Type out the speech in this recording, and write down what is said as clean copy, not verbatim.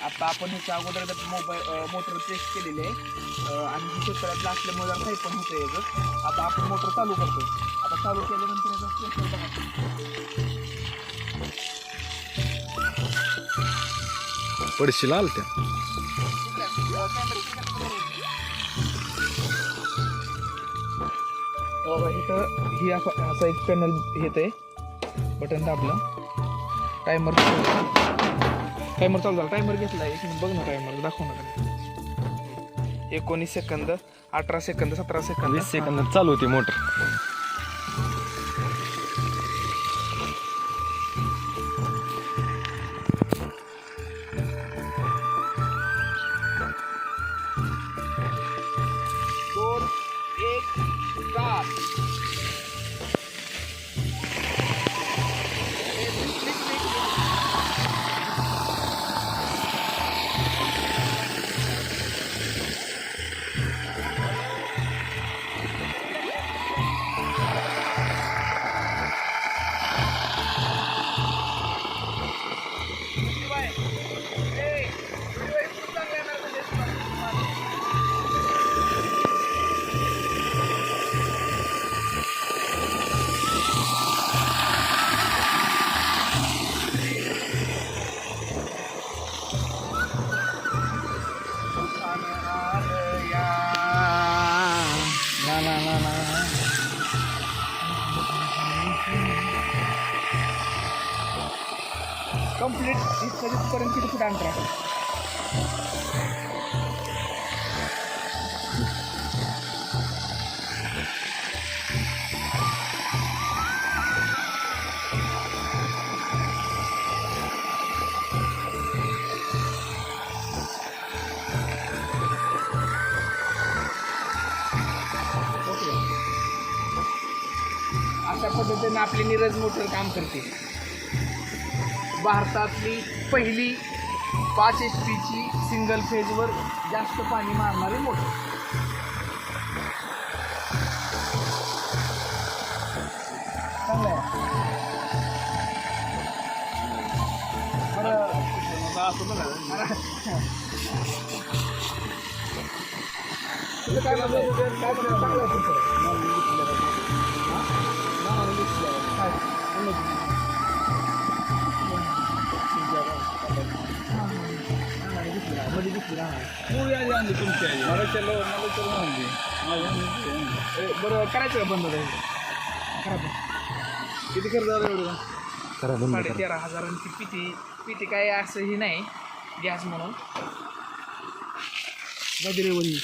आता आपण ह्याच्या अगोदर मोटर टेस्ट केलेली आहे आणि शेतकऱ्यातलं असल्यामुळे जरा काही पण होतं याचं. आता आपण मोटर चालू करतो. आता चालू केल्यानंतर याचा प्रेशर बघा. पडशील आल त्या इथं ही असा एक पॅनल येते. बटन दाबलं, टायमर चालू झाला. टायमर घेतला एक मिनिट बघ ना, टायमर दाखव ना. 19 सेकंद, 18 सेकंद, 17 सेकंद, 20 सेकंदात चालू होती मोटर. दोन, एक, स्टार्ट. कंप्लीट इथपर्यंत किती फूट अंतर आहे? अशा पद्धतीने आपली नीरज मोटर काम करते. भारतातली पहिली 5 HP ची सिंगल फेजवर जास्त पाणी मारणारी मोटर. चांगलं आहे. बरं असं बघा तुझं काय चांगलं बरं करायचं का बंद? किती खर्च झाला एवढं? 13,000. पिटी काय असं ही नाही, गॅस म्हणून. गजरेवरी